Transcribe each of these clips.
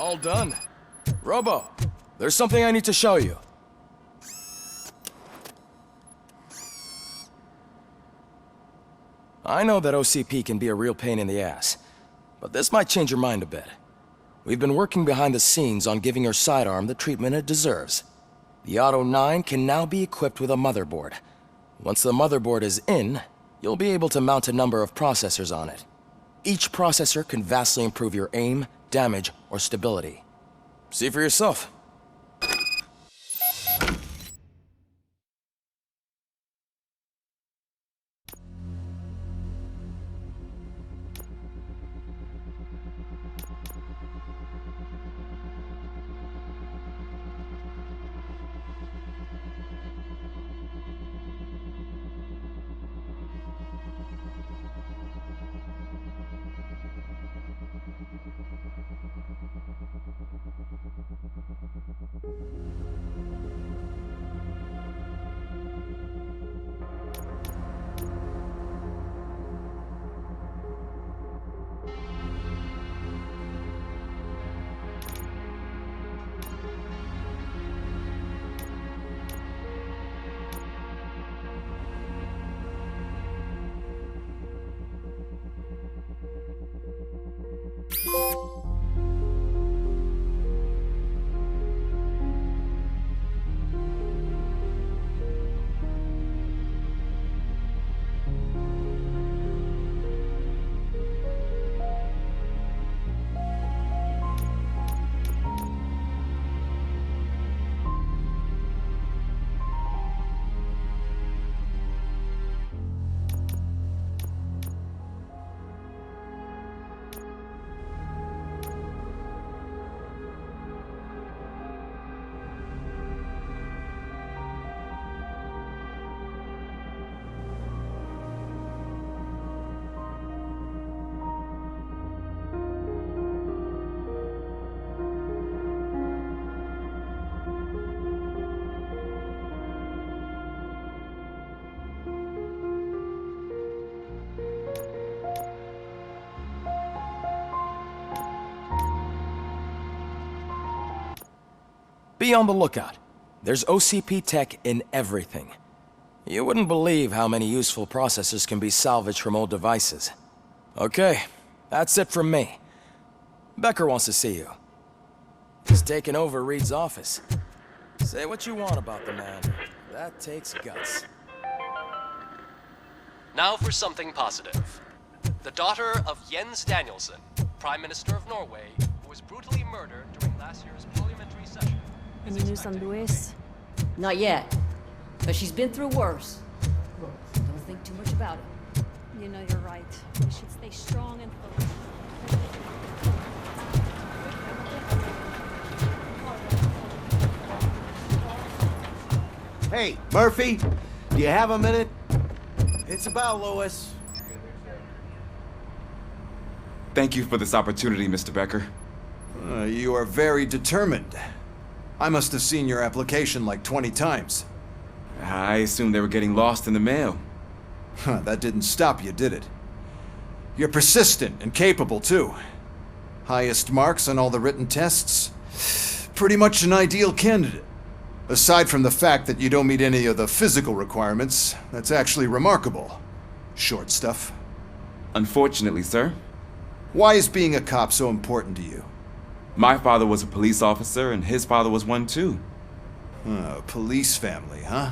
All done. Robo, there's something I need to show you. I know that OCP can be a real pain in the ass, but this might change your mind a bit. We've been working behind the scenes on giving your sidearm the treatment it deserves. The Auto 9 can now be equipped with a motherboard. Once the motherboard is in, you'll be able to mount a number of processors on it. Each processor can vastly improve your aim, damage, or stability. See for yourself. Be on the lookout. There's OCP tech in everything. You wouldn't believe how many useful processors can be salvaged from old devices. Okay, that's it from me. Becker wants to see you. He's taken over Reed's office. Say what you want about the man. That takes guts. Now for something positive. The daughter of Jens Danielson, Prime Minister of Norway, who was brutally murdered during last year's parliamentary session. Any news on Luis? Not yet, but she's been through worse. Don't think too much about it. You know you're right. We should stay strong and focused. Hey, Murphy, do you have a minute? It's about Lois. Thank you for this opportunity, Mr. Becker. You are very determined. I must have seen your application like 20 times. I assumed they were getting lost in the mail. That didn't stop you, did it? You're persistent and capable, too. Highest marks on all the written tests. Pretty much an ideal candidate. Aside from the fact that you don't meet any of the physical requirements, that's actually remarkable. Short stuff. Unfortunately, sir. Why is being a cop so important to you? My father was a police officer, and his father was one too. A police family, huh?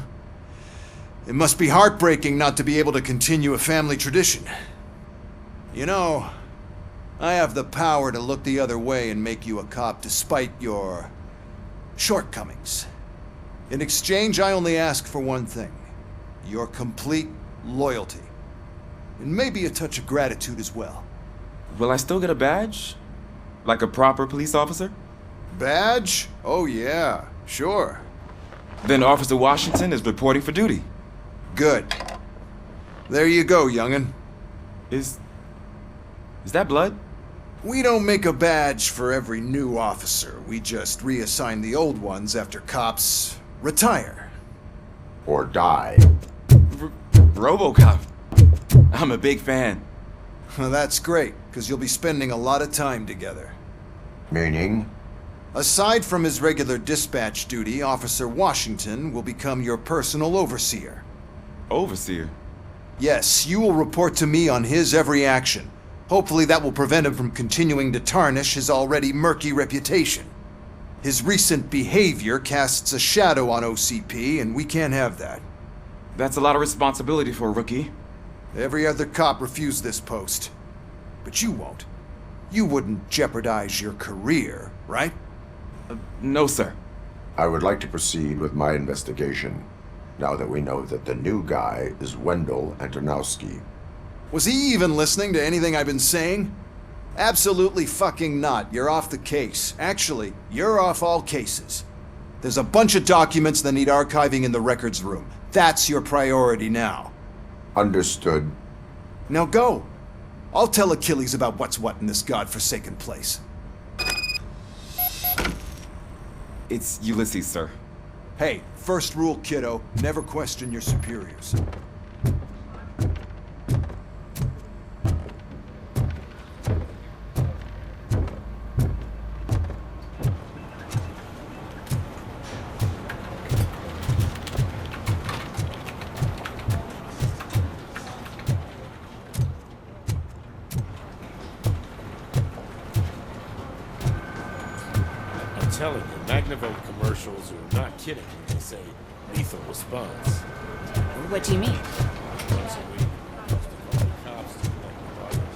It must be heartbreaking not to be able to continue a family tradition. You know, I have the power to look the other way and make you a cop despite your shortcomings. In exchange, I only ask for one thing. Your complete loyalty. And maybe a touch of gratitude as well. Will I still get a badge? Like a proper police officer? Badge? Oh yeah, sure. Then Officer Washington is reporting for duty. Good. There you go, young'un. Is that blood? We don't make a badge for every new officer. We just reassign the old ones after cops retire. Or die. Robocop. I'm a big fan. Well, that's great, because you'll be spending a lot of time together. Meaning? Aside from his regular dispatch duty, Officer Washington will become your personal overseer. Overseer? Yes, you will report to me on his every action. Hopefully that will prevent him from continuing to tarnish his already murky reputation. His recent behavior casts a shadow on OCP, and we can't have that. That's a lot of responsibility for a rookie. Every other cop refused this post. But you won't. You wouldn't jeopardize your career, right? No, sir. I would like to proceed with my investigation, now that we know that the new guy is Wendell Antonowski. Was he even listening to anything I've been saying? Absolutely fucking not. You're off the case. Actually, you're off all cases. There's a bunch of documents that need archiving in the records room. That's your priority now. Understood. Now go. I'll tell Achilles about what's what in this godforsaken place. It's Ulysses, sir. Hey, first rule, kiddo, never question your superiors. I'm telling you, Magnavolt commercials are not kidding when they say lethal response. What do you mean? Once a week, I used to call the cops to collect the bodies.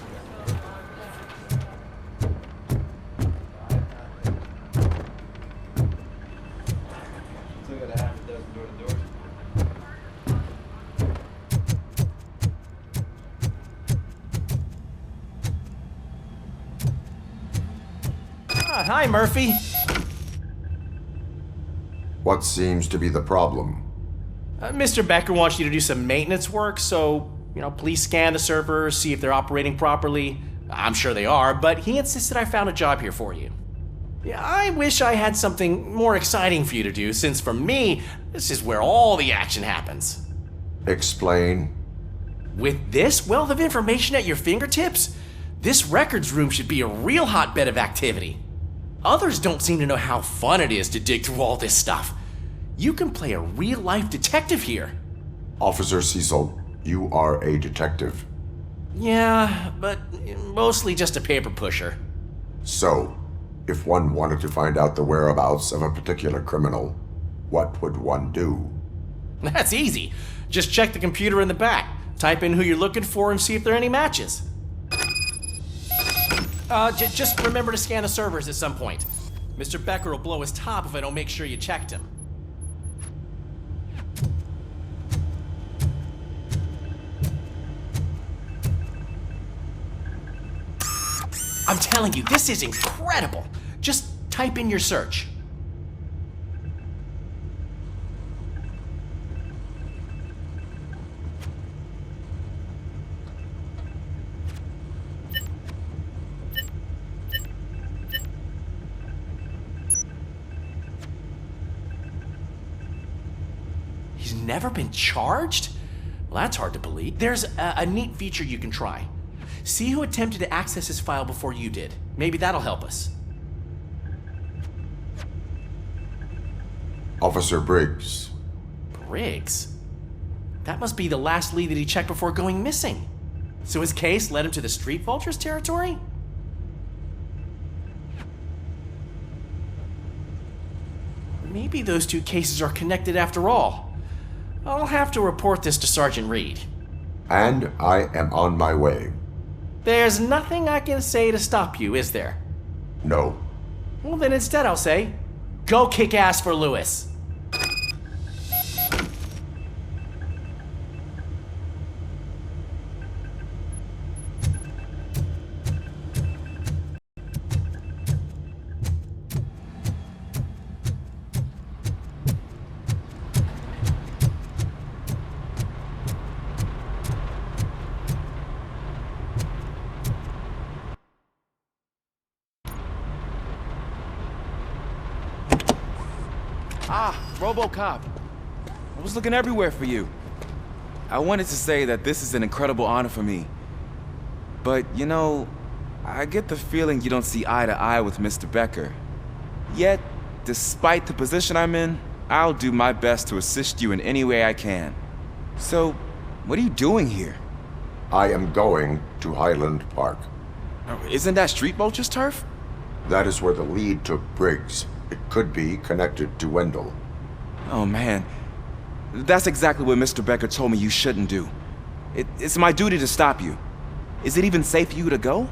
Hi, Murphy. What seems to be the problem? Mr. Becker wants you to do some maintenance work, so, please scan the servers, see if they're operating properly. I'm sure they are, but he insisted I found a job here for you. Yeah, I wish I had something more exciting for you to do, since for me, this is where all the action happens. Explain. With this wealth of information at your fingertips, this records room should be a real hotbed of activity. Others don't seem to know how fun it is to dig through all this stuff. You can play a real-life detective here. Officer Cecil, you are a detective. Yeah, but mostly just a paper pusher. So, if one wanted to find out the whereabouts of a particular criminal, what would one do? That's easy. Just check the computer in the back, type in who you're looking for, and see if there are any matches. Just remember to scan the servers at some point. Mr. Becker will blow his top if I don't make sure you checked him. I'm telling you, this is incredible. Just type in your search. He's never been charged? Well, that's hard to believe. There's a neat feature you can try. See who attempted to access his file before you did. Maybe that'll help us. Officer Briggs. Briggs? That must be the last lead that he checked before going missing. So his case led him to the Street Vultures territory? Maybe those two cases are connected after all. I'll have to report this to Sergeant Reed. And I am on my way. There's nothing I can say to stop you, is there? No. Well, then instead I'll say, go kick ass for Lewis. Ah, Robocop. I was looking everywhere for you. I wanted to say that this is an incredible honor for me. But, I get the feeling you don't see eye to eye with Mr. Becker. Yet, despite the position I'm in, I'll do my best to assist you in any way I can. So, what are you doing here? I am going to Highland Park. Isn't that Street Vulture's turf? That is where the lead took Briggs. It could be connected to Wendell. Oh man, that's exactly what Mr. Becker told me you shouldn't do. It's my duty to stop you. Is it even safe for you to go?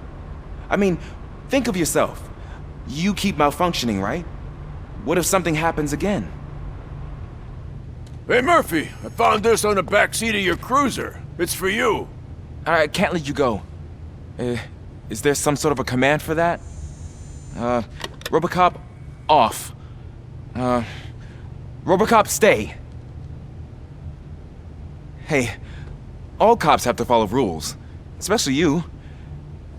I mean, think of yourself. You keep malfunctioning, right? What if something happens again? Hey, Murphy, I found this on the back seat of your cruiser. It's for you. I can't let you go. Is there some sort of a command for that? Robocop, off. Robocop, stay. Hey, all cops have to follow rules. Especially you.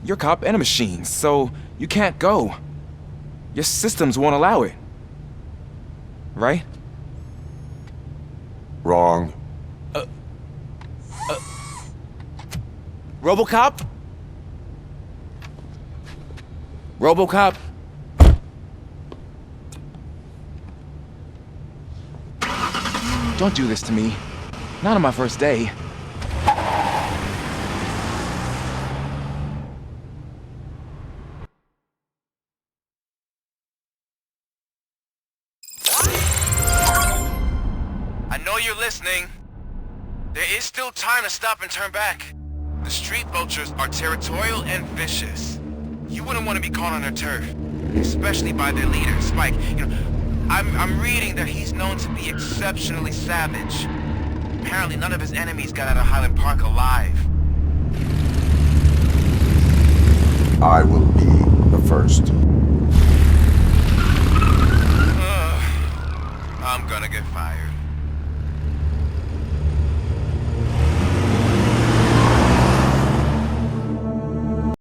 You're a cop and a machine, so you can't go. Your systems won't allow it. Right? Wrong. Robocop? Robocop? Don't do this to me. Not on my first day. I know you're listening. There is still time to stop and turn back. The street vultures are territorial and vicious. You wouldn't want to be caught on their turf, especially by their leader, Spike. You know, I'm reading that he's known to be exceptionally savage. Apparently none of his enemies got out of Highland Park alive. I will be the first.